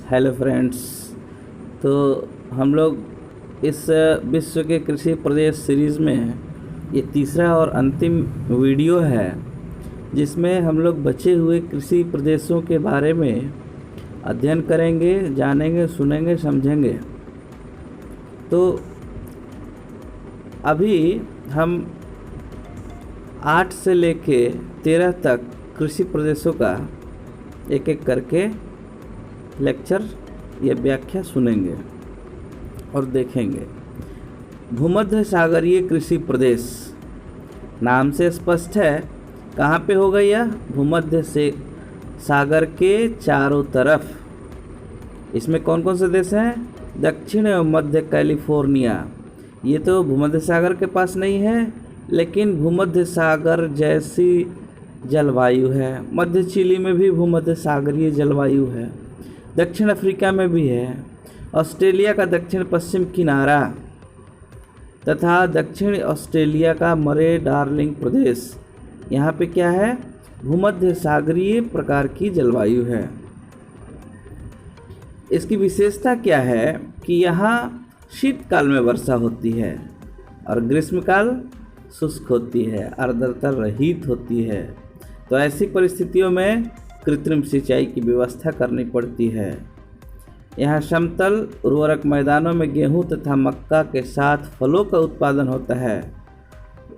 Hello friends. तो हम लोग इस विश्व के कृषि प्रदेश सीरीज़ में ये तीसरा और अंतिम वीडियो है जिसमें हम लोग बचे हुए कृषि प्रदेशों के बारे में अध्ययन करेंगे, जानेंगे, सुनेंगे, समझेंगे। तो अभी हम 8 से लेके 13 तक कृषि प्रदेशों का एक एक करके लेक्चर या व्याख्या सुनेंगे और देखेंगे। भूमध्य सागरीय कृषि प्रदेश नाम से स्पष्ट है, कहाँ पे होगा यह? भूमध्य से सागर के चारों तरफ। इसमें कौन कौन से देश हैं? दक्षिण एवं मध्य कैलिफोर्निया। ये तो भूमध्य सागर के पास नहीं है, लेकिन भूमध्य सागर जैसी जलवायु है। मध्य चिली में भी भूमध्य सागरीय जलवायु है। दक्षिण अफ्रीका में भी है। ऑस्ट्रेलिया का दक्षिण पश्चिम किनारा तथा दक्षिण ऑस्ट्रेलिया का मरे डार्लिंग प्रदेश, यहाँ पे क्या है? भूमध्य सागरीय प्रकार की जलवायु है। इसकी विशेषता क्या है कि यहाँ शीतकाल में वर्षा होती है और ग्रीष्मकाल शुष्क होती है, आर्द्रता रहित होती है। तो ऐसी परिस्थितियों में कृत्रिम सिंचाई की व्यवस्था करनी पड़ती है। यहाँ समतल उर्वरक मैदानों में गेहूं तथा मक्का के साथ फलों का उत्पादन होता है।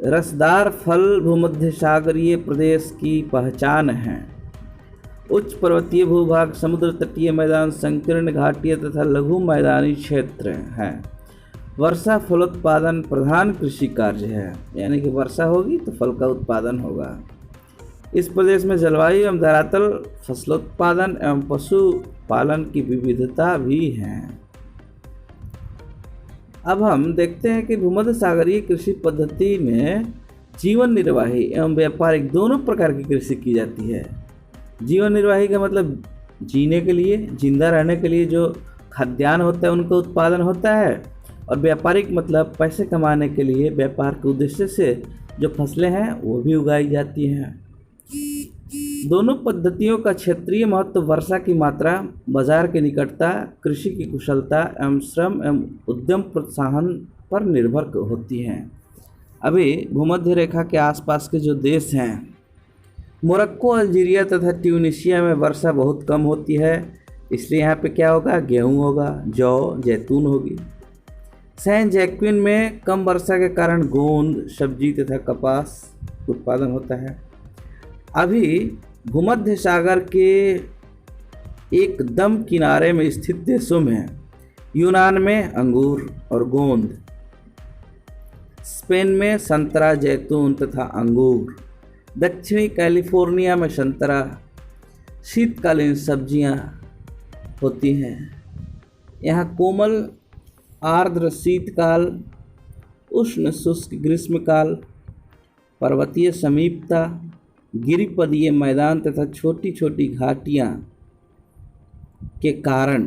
रसदार फल भूमध्य सागरीय प्रदेश की पहचान है। उच्च पर्वतीय भूभाग, समुद्र तटीय मैदान, संकीर्ण घाटियाँ तथा लघु मैदानी क्षेत्र हैं। वर्षा फलोत्पादन प्रधान कृषि कार्य है, यानी कि वर्षा होगी तो फल का उत्पादन होगा। इस प्रदेश में जलवायु एवं धरातल, फसलोत्पादन एवं पशुपालन की विविधता भी है। अब हम देखते हैं कि भूमध्य सागरीय कृषि पद्धति में जीवन निर्वाही एवं व्यापारिक दोनों प्रकार की कृषि की जाती है। जीवन निर्वाही का मतलब जीने के लिए, जिंदा रहने के लिए जो खाद्यान्न होता है उनका उत्पादन होता है, और व्यापारिक मतलब पैसे कमाने के लिए व्यापार के उद्देश्य से जो फसलें हैं वो भी उगाई जाती हैं। दोनों पद्धतियों का क्षेत्रीय महत्व, वर्षा की मात्रा, बाजार की निकटता, कृषि की कुशलता एवं श्रम एवं उद्यम प्रोत्साहन पर निर्भर होती हैं। अभी भूमध्य रेखा के आसपास के जो देश हैं, मोरक्को, अल्जीरिया तथा ट्यूनीशिया में वर्षा बहुत कम होती है, इसलिए यहाँ पे क्या होगा? गेहूँ होगा, जौ, जैतून होगी। सैन जैक्विन में कम वर्षा के कारण गोंद, सब्जी तथा कपास उत्पादन होता है। अभी भूमध्य सागर के एकदम किनारे में स्थित देशों में यूनान में अंगूर और गोंद, स्पेन में संतरा, जैतून तथा अंगूर, दक्षिणी कैलिफोर्निया में संतरा, शीतकालीन सब्जियां होती हैं। यहाँ कोमल आर्द्र शीतकाल, उष्ण शुष्क ग्रीष्मकाल, पर्वतीय समीपता, गिरिपदीय मैदान तथा छोटी छोटी घाटियाँ के कारण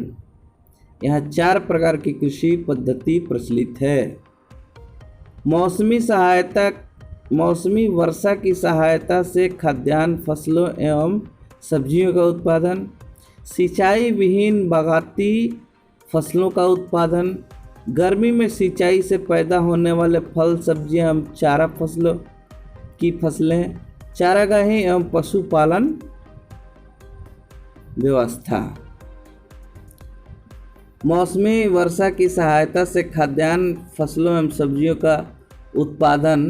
यहाँ 4 प्रकार की कृषि पद्धति प्रचलित है। मौसमी वर्षा की सहायता से खाद्यान्न फसलों एवं सब्जियों का उत्पादन, सिंचाई विहीन बागाती फसलों का उत्पादन, गर्मी में सिंचाई से पैदा होने वाले फल, सब्जियां एवं चारा फसलों की फसलें, चारागाही एवं पशुपालन व्यवस्था। मौसमी वर्षा की सहायता से खाद्यान्न फसलों एवं सब्जियों का उत्पादन,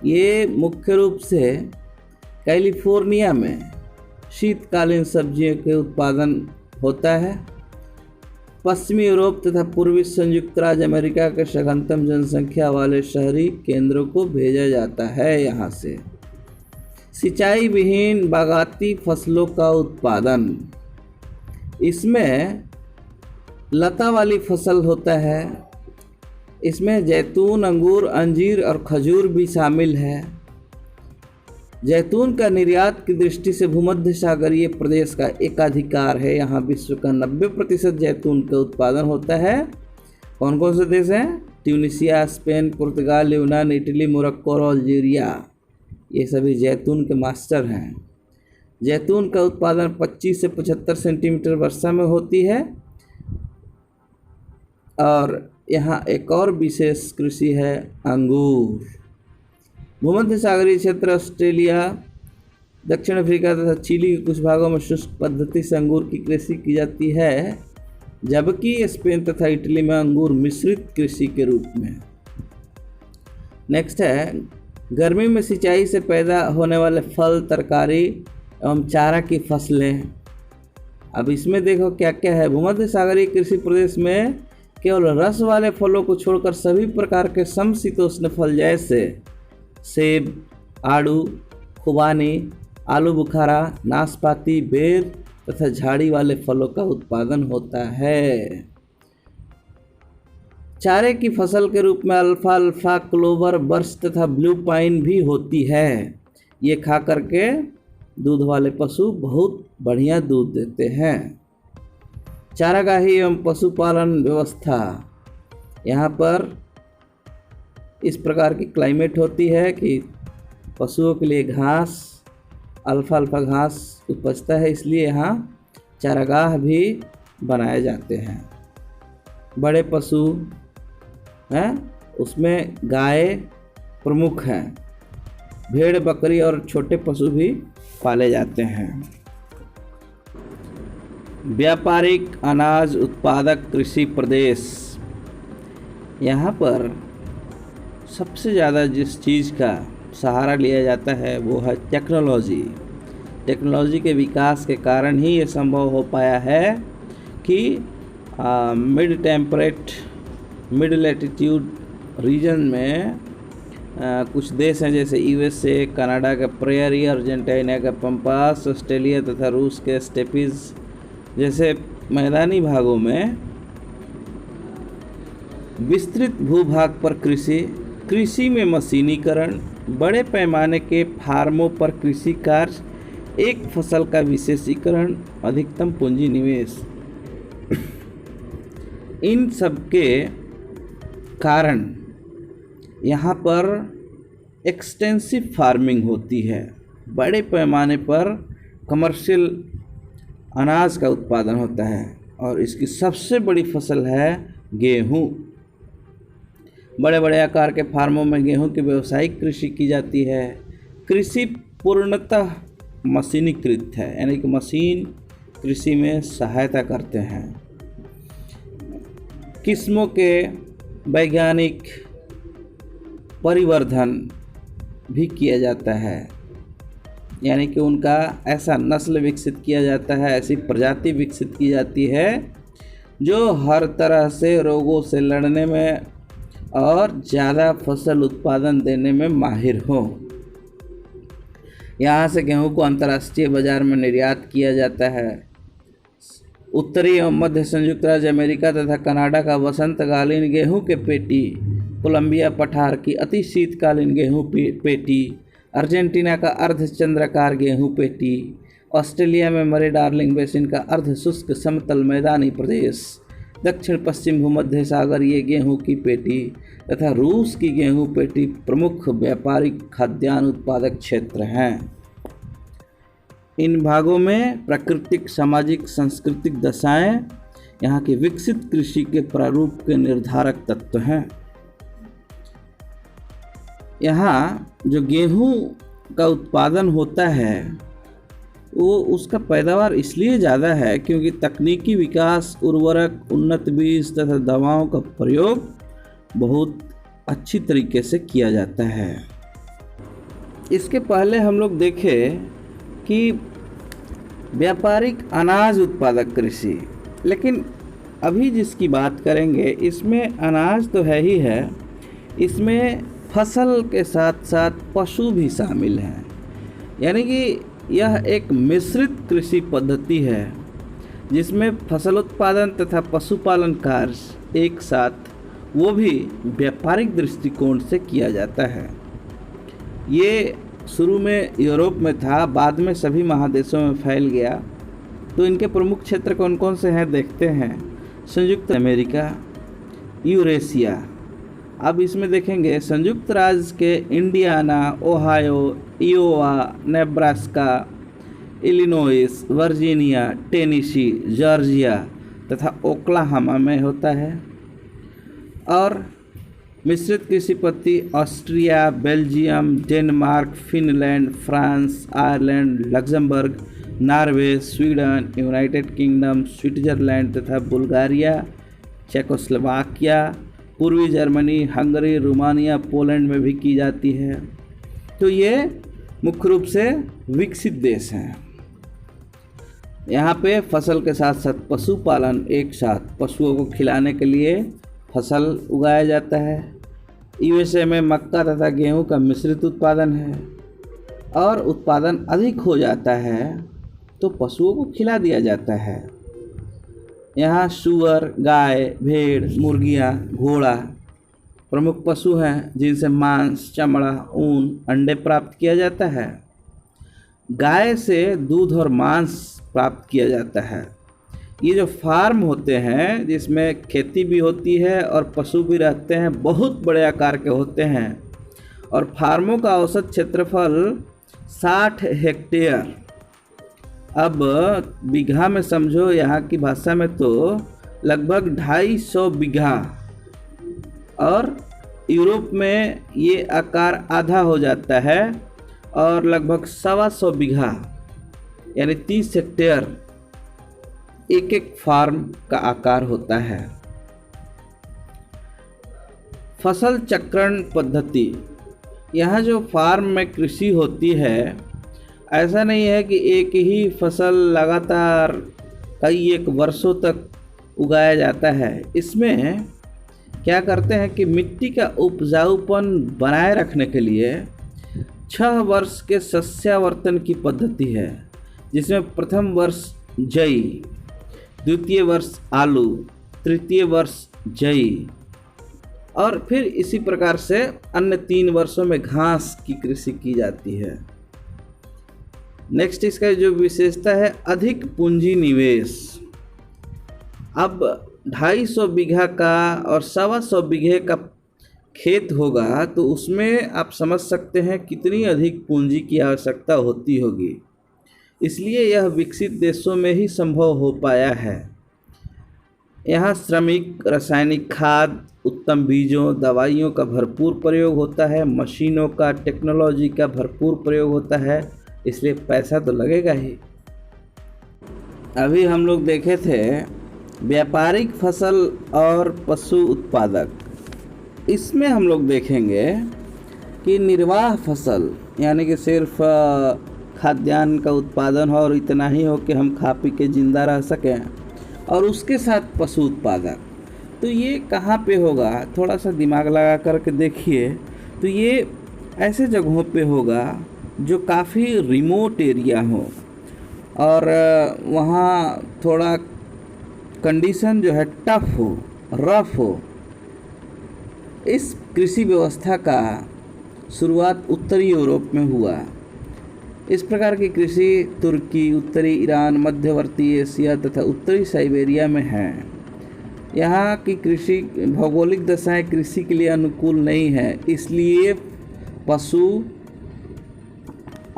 ये मुख्य रूप से कैलिफोर्निया में शीतकालीन सब्जियों के उत्पादन होता है। पश्चिमी यूरोप तथा पूर्वी संयुक्त राज्य अमेरिका के सघनतम जनसंख्या वाले शहरी केंद्रों को भेजा जाता है। यहाँ से सिंचाई विहीन बागाती फसलों का उत्पादन, इसमें लता वाली फसल होता है। इसमें जैतून, अंगूर, अंजीर और खजूर भी शामिल है। जैतून का निर्यात की दृष्टि से भूमध्य सागरीय प्रदेश का एकाधिकार है। यहाँ विश्व का 90% जैतून का उत्पादन होता है। कौन कौन से देश हैं? ट्यूनीशिया, स्पेन, पुर्तगाल, यूनान, इटली, मोरक्को और अल्जीरिया, ये सभी जैतून के मास्टर हैं। जैतून का उत्पादन 25 से 75 सेंटीमीटर वर्षा में होती है। और यहाँ एक और विशेष कृषि है अंगूर। भूमध्य सागरीय क्षेत्र, ऑस्ट्रेलिया, दक्षिण अफ्रीका तथा चिली के कुछ भागों में शुष्क पद्धति से अंगूर की कृषि की जाती है, जबकि स्पेन तथा इटली में अंगूर मिश्रित कृषि के रूप में। नेक्स्ट है गर्मी में सिंचाई से पैदा होने वाले फल, तरकारी एवं चारा की फसलें। अब इसमें देखो क्या क्या है। भूमध्य सागरीय कृषि प्रदेश में केवल रस वाले फलों को छोड़कर सभी प्रकार के समशीतोष्ण फल जैसे सेब, आड़ू, खुबानी, आलू बुखारा, नाशपाती, बेर तथा झाड़ी वाले फलों का उत्पादन होता है। चारे की फसल के रूप में अल्फाल्फा, क्लोवर, बर्च तथा ब्लू पाइन भी होती है। ये खा करके दूध वाले पशु बहुत बढ़िया दूध देते हैं। चारागाही एवं पशुपालन व्यवस्था, यहाँ पर इस प्रकार की क्लाइमेट होती है कि पशुओं के लिए घास, अल्फाल्फा घास उपजता है, इसलिए यहाँ चारागाह भी बनाए जाते हैं। बड़े पशु हैं, उसमें गाय प्रमुख हैं, भेड़, बकरी और छोटे पशु भी पाले जाते हैं। व्यापारिक अनाज उत्पादक कृषि प्रदेश, यहाँ पर सबसे ज़्यादा जिस चीज़ का सहारा लिया जाता है वो है टेक्नोलॉजी। टेक्नोलॉजी के विकास के कारण ही ये संभव हो पाया है कि mid temperate, mid latitude region में कुछ देश हैं जैसे यूएसए, कनाडा का प्रेयरी, अर्जेंटीना का पंपास, ऑस्ट्रेलिया तथा रूस के स्टेपीज जैसे मैदानी भागों में विस्तृत भूभाग पर कृषि में मशीनीकरण, बड़े पैमाने के फार्मों पर कृषि कार्य, एक फसल का विशेषीकरण, अधिकतम पूंजी निवेश, इन सब के कारण यहाँ पर एक्सटेंसिव फार्मिंग होती है। बड़े पैमाने पर कमर्शियल अनाज का उत्पादन होता है और इसकी सबसे बड़ी फसल है गेहूँ। बड़े बड़े आकार के फार्मों में गेहूं की व्यावसायिक कृषि की जाती है। कृषि पूर्णतः मशीनीकृत है, यानी कि मशीन कृषि में सहायता करते हैं। किस्मों के वैज्ञानिक परिवर्धन भी किया जाता है, यानी कि उनका ऐसा नस्ल विकसित किया जाता है, ऐसी प्रजाति विकसित की जाती है जो हर तरह से रोगों से लड़ने में और ज़्यादा फसल उत्पादन देने में माहिर हो। यहाँ से गेहूं को अंतर्राष्ट्रीय बाजार में निर्यात किया जाता है। उत्तरी एवं मध्य संयुक्त राज्य अमेरिका तथा कनाडा का वसंतकालीन गेहूं के पेटी, कोलंबिया पठार की अति शीतकालीन गेहूं पेटी, अर्जेंटीना का अर्धचंद्राकार गेहूं पेटी, ऑस्ट्रेलिया में मरे डार्लिंग बेसिन का अर्ध शुष्क समतल मैदानी प्रदेश, दक्षिण पश्चिम भूमध्य सागरीय गेहूं की पेटी तथा रूस की गेहूं पेटी प्रमुख व्यापारिक खाद्यान्न उत्पादक क्षेत्र हैं। इन भागों में प्राकृतिक, सामाजिक, सांस्कृतिक दशाएं यहाँ के विकसित कृषि के प्रारूप के निर्धारक तत्व हैं। यहाँ जो गेहूं का उत्पादन होता है वो उसका पैदावार इसलिए ज़्यादा है क्योंकि तकनीकी विकास, उर्वरक, उन्नत बीज तथा दवाओं का प्रयोग बहुत अच्छी तरीके से किया जाता है। इसके पहले हम लोग देखें कि व्यापारिक अनाज उत्पादक कृषि, लेकिन अभी जिसकी बात करेंगे इसमें अनाज तो है ही है, इसमें फसल के साथ साथ पशु भी शामिल हैं, यानी कि यह एक मिश्रित कृषि पद्धति है जिसमें फसल उत्पादन तथा पशुपालन कार्य एक साथ, वो भी व्यापारिक दृष्टिकोण से किया जाता है। ये शुरू में यूरोप में था, बाद में सभी महादेशों में फैल गया। तो इनके प्रमुख क्षेत्र कौन कौन से हैं देखते हैं। संयुक्त अमेरिका, यूरेशिया। अब इसमें देखेंगे संयुक्त राज्य के Indiana, Ohio, Iowa, Nebraska, Illinois, Virginia, Tennessee, Georgia तथा ओक्लाहोमा में होता है। और मिश्रित कृषि पद्धति Austria, Belgium, Denmark, Finland, France, Ireland, Luxembourg, Norway, Sweden, United Kingdom, Switzerland तथा बुल्गारिया, चेकोस्लोवाकिया, पूर्वी जर्मनी, हंगरी, रोमानिया, पोलैंड में भी की जाती है। तो ये मुख्य रूप से विकसित देश हैं। यहाँ पे फसल के साथ साथ पशुपालन, एक साथ पशुओं को खिलाने के लिए फसल उगाया जाता है। यूएसए में मक्का तथा गेहूं का मिश्रित उत्पादन है और उत्पादन अधिक हो जाता है तो पशुओं को खिला दिया जाता है। यहाँ सूअर, गाय, भेड़, मुर्गियाँ, घोड़ा प्रमुख पशु हैं जिनसे मांस, चमड़ा, ऊन, अंडे प्राप्त किया जाता है। गाय से दूध और मांस प्राप्त किया जाता है। ये जो फार्म होते हैं जिसमें खेती भी होती है और पशु भी रहते हैं, बहुत बड़े आकार के होते हैं और फार्मों का औसत क्षेत्रफल 60 हेक्टेयर। अब बीघा में समझो, यहाँ की भाषा में तो लगभग 250 बीघा, और यूरोप में ये आकार आधा हो जाता है और लगभग 125 बीघा यानी 30 हेक्टेयर एक एक फार्म का आकार होता है। फसल चक्रण पद्धति, यहाँ जो फार्म में कृषि होती है, ऐसा नहीं है कि एक ही फसल लगातार कई एक वर्षों तक उगाया जाता है। इसमें क्या करते हैं कि मिट्टी का उपजाऊपन बनाए रखने के लिए 6 वर्ष के सस्यावर्तन की पद्धति है, जिसमें प्रथम वर्ष जई, द्वितीय वर्ष आलू, तृतीय वर्ष जई और फिर इसी प्रकार से अन्य 3 वर्षों में घास की कृषि की जाती है। नेक्स्ट इसका जो विशेषता है, अधिक पूंजी निवेश। अब 250 बीघा का और 125 बीघे का खेत होगा तो उसमें आप समझ सकते हैं कितनी अधिक पूंजी की आवश्यकता होती होगी। इसलिए यह विकसित देशों में ही संभव हो पाया है। यहाँ श्रमिक, रासायनिक खाद, उत्तम बीजों, दवाइयों का भरपूर प्रयोग होता है, मशीनों का, टेक्नोलॉजी का भरपूर प्रयोग होता है, इसलिए पैसा तो लगेगा ही। अभी हम लोग देखे थे व्यापारिक फसल और पशु उत्पादक। इसमें हम लोग देखेंगे कि निर्वाह फसल यानी कि सिर्फ खाद्यान्न का उत्पादन हो और इतना ही हो कि हम खा पी के ज़िंदा रह सकें, और उसके साथ पशु उत्पादक। तो ये कहाँ पे होगा, थोड़ा सा दिमाग लगा करके देखिए। तो ये ऐसे जगहों पे होगा जो काफ़ी रिमोट एरिया हो और वहाँ थोड़ा कंडीशन जो है टफ हो, रफ हो। इस कृषि व्यवस्था का शुरुआत उत्तरी यूरोप में हुआ। इस प्रकार की कृषि तुर्की, उत्तरी ईरान, मध्यवर्ती एशिया तथा उत्तरी साइबेरिया में है। यहाँ की कृषि भौगोलिक दशाएं कृषि के लिए अनुकूल नहीं है, इसलिए पशु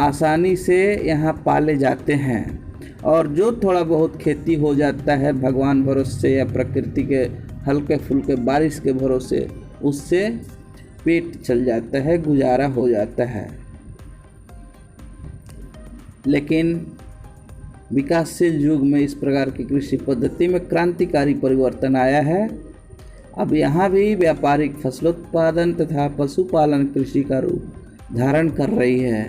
आसानी से यहाँ पाले जाते हैं और जो थोड़ा बहुत खेती हो जाता है भगवान भरोसे या प्रकृति के हल्के फुल्के बारिश के भरोसे, उससे पेट चल जाता है, गुजारा हो जाता है। लेकिन विकासशील युग में इस प्रकार की कृषि पद्धति में क्रांतिकारी परिवर्तन आया है। अब यहाँ भी व्यापारिक फसलोत्पादन तथा पशुपालन कृषि का रूप धारण कर रही है।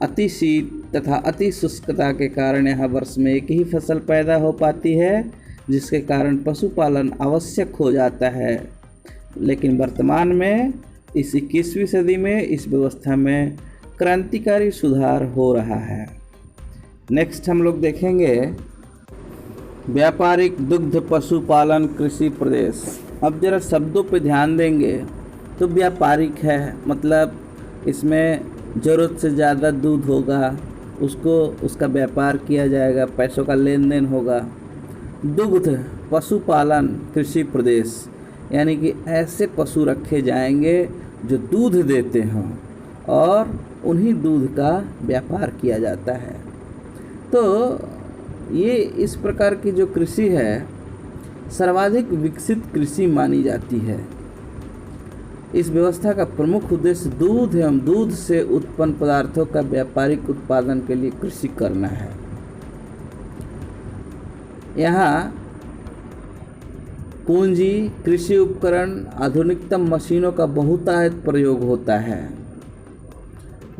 अति शीत तथा अति शुष्कता के कारण यहाँ वर्ष में एक ही फसल पैदा हो पाती है, जिसके कारण पशुपालन आवश्यक हो जाता है। लेकिन वर्तमान में इस 21वीं सदी में इस व्यवस्था में क्रांतिकारी सुधार हो रहा है। नेक्स्ट हम लोग देखेंगे व्यापारिक दुग्ध पशुपालन कृषि प्रदेश। अब जरा शब्दों पे ध्यान देंगे तो व्यापारिक है, मतलब इसमें ज़रूरत से ज़्यादा दूध होगा, उसका व्यापार किया जाएगा, पैसों का लेन देन होगा। दुग्ध पशुपालन कृषि प्रदेश यानी कि ऐसे पशु रखे जाएंगे जो दूध देते हों और उन्हीं दूध का व्यापार किया जाता है। तो ये इस प्रकार की जो कृषि है सर्वाधिक विकसित कृषि मानी जाती है। इस व्यवस्था का प्रमुख उद्देश्य दूध एवं दूध से उत्पन्न पदार्थों का व्यापारिक उत्पादन के लिए कृषि करना है। यहाँ पूंजी, कृषि उपकरण, आधुनिकतम मशीनों का बहुतायत प्रयोग होता है।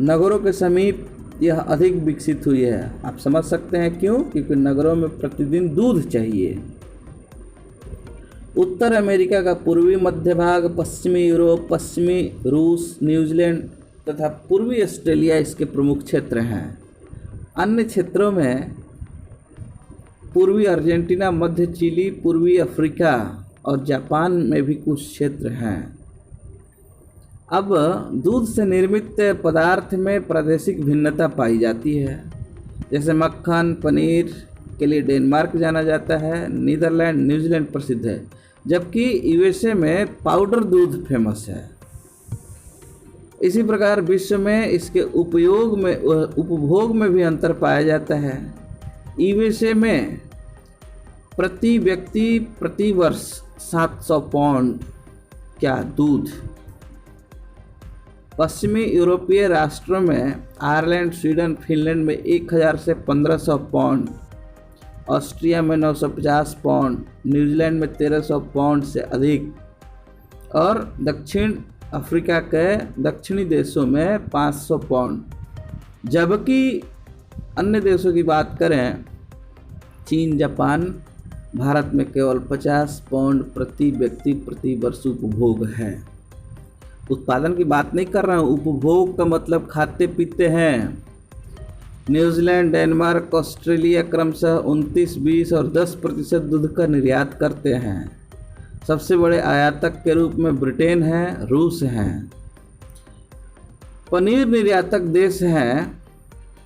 नगरों के समीप यह अधिक विकसित हुई है। आप समझ सकते हैं क्यों? क्योंकि नगरों में प्रतिदिन दूध चाहिए। उत्तर अमेरिका का पूर्वी मध्य भाग, पश्चिमी यूरोप, पश्चिमी रूस, न्यूजीलैंड तथा पूर्वी ऑस्ट्रेलिया इसके प्रमुख क्षेत्र हैं। अन्य क्षेत्रों में पूर्वी अर्जेंटीना, मध्य चिली, पूर्वी अफ्रीका और जापान में भी कुछ क्षेत्र हैं। अब दूध से निर्मित पदार्थ में प्रादेशिक भिन्नता पाई जाती है। जैसे मक्खन, पनीर के लिए डेनमार्क जाना जाता है, नीदरलैंड, न्यूजीलैंड प्रसिद्ध है, जबकि यूएसए में पाउडर दूध फेमस है। इसी प्रकार विश्व में इसके उपभोग में भी अंतर पाया जाता है। यूएसए में प्रति व्यक्ति प्रति वर्ष 700 पाउंड दूध। पश्चिमी यूरोपीय राष्ट्रों में आयरलैंड, स्वीडन, फिनलैंड में 1000 से 1500 पाउंड, ऑस्ट्रिया में 950 पाउंड, न्यूजीलैंड में 1300 पाउंड से अधिक और दक्षिण अफ्रीका के दक्षिणी देशों में 500 पाउंड। जबकि अन्य देशों की बात करें, चीन, जापान, भारत में केवल 50 पाउंड प्रति व्यक्ति प्रति वर्ष उपभोग है। उत्पादन की बात नहीं कर रहा हूँ, उपभोग का मतलब खाते पीते हैं। न्यूजीलैंड, डेनमार्क, ऑस्ट्रेलिया क्रमशः 29, 20 और 10% दूध का निर्यात करते हैं। सबसे बड़े आयातक के रूप में ब्रिटेन है, रूस हैं। पनीर निर्यातक देश हैं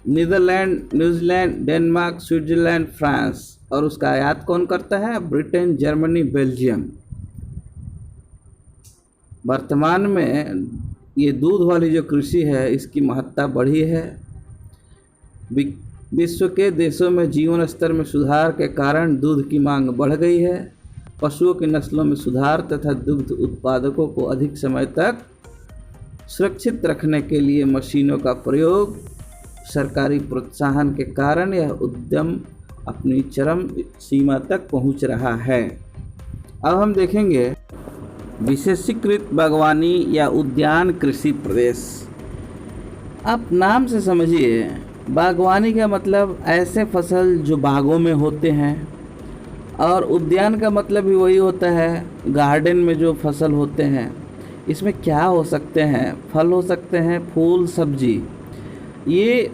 Netherlands, New Zealand, Denmark, Switzerland, France. और उसका आयात कौन करता है? Britain, Germany, Belgium. वर्तमान में ये दूध वाली जो कृषि है इसकी महत्ता बढ़ी है। विश्व के देशों में जीवन स्तर में सुधार के कारण दूध की मांग बढ़ गई है। पशुओं की नस्लों में सुधार तथा दुग्ध उत्पादकों को अधिक समय तक सुरक्षित रखने के लिए मशीनों का प्रयोग, सरकारी प्रोत्साहन के कारण यह उद्यम अपनी चरम सीमा तक पहुंच रहा है। अब हम देखेंगे विशेषीकृत बागवानी या उद्यान कृषि प्रदेश। आप नाम से समझिए, बागवानी का मतलब ऐसे फसल जो बागों में होते हैं, और उद्यान का मतलब भी वही होता है, गार्डन में जो फसल होते हैं। इसमें क्या हो सकते हैं? फल हो सकते हैं, फूल, सब्जी। ये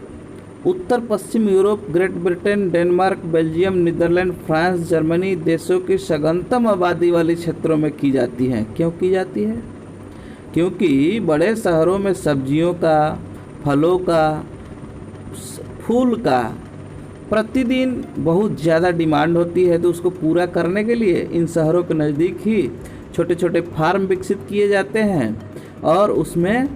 उत्तर पश्चिम Europe, Great Britain, Denmark, Belgium, Netherlands, France, Germany देशों की सघनतम आबादी वाले क्षेत्रों में की जाती है। क्यों की जाती है? क्योंकि बड़े शहरों में सब्जियों का, फलों का, फूल का प्रतिदिन बहुत ज़्यादा डिमांड होती है। तो उसको पूरा करने के लिए इन शहरों के नज़दीक ही छोटे छोटे फार्म विकसित किए जाते हैं और उसमें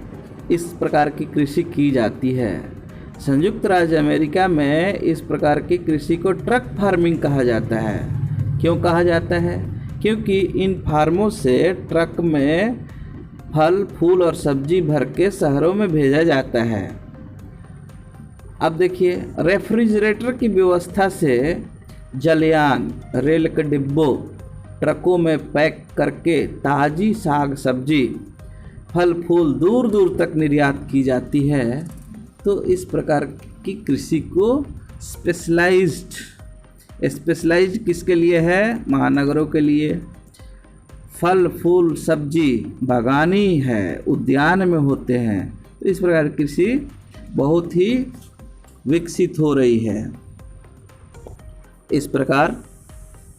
इस प्रकार की कृषि की जाती है। संयुक्त राज्य अमेरिका में इस प्रकार की कृषि को ट्रक फार्मिंग कहा जाता है। क्यों कहा जाता है? क्योंकि इन फार्मों से ट्रक में फल, फूल और सब्जी भर के शहरों में भेजा जाता है। अब देखिए, रेफ्रिजरेटर की व्यवस्था से जलयान, रेल के डिब्बों, ट्रकों में पैक करके ताज़ी साग सब्जी, फल फूल दूर दूर तक निर्यात की जाती है। तो इस प्रकार की कृषि को स्पेशलाइज्ड किसके लिए है? महानगरों के लिए। फल फूल सब्जी बागानी है, उद्यान में होते हैं। तो इस प्रकार की कृषि बहुत ही विकसित हो रही है। इस प्रकार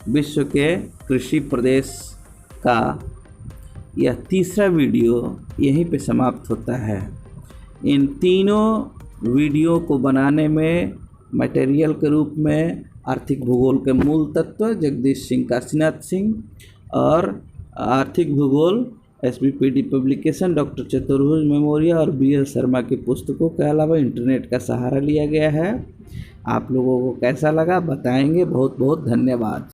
विश्व के कृषि प्रदेश का यह तीसरा वीडियो यहीं पे समाप्त होता है। इन तीनों वीडियो को बनाने में मटेरियल के रूप में आर्थिक भूगोल के मूल तत्व जगदीश सिंह, काशीनाथ सिंह और आर्थिक भूगोल SBPD पब्लिकेशन, डॉक्टर चतुर्भुज मेमोरियल और BL शर्मा की पुस्तकों के अलावा इंटरनेट का सहारा लिया गया है। आप लोगों को कैसा लगा बताएंगे। बहुत बहुत धन्यवाद।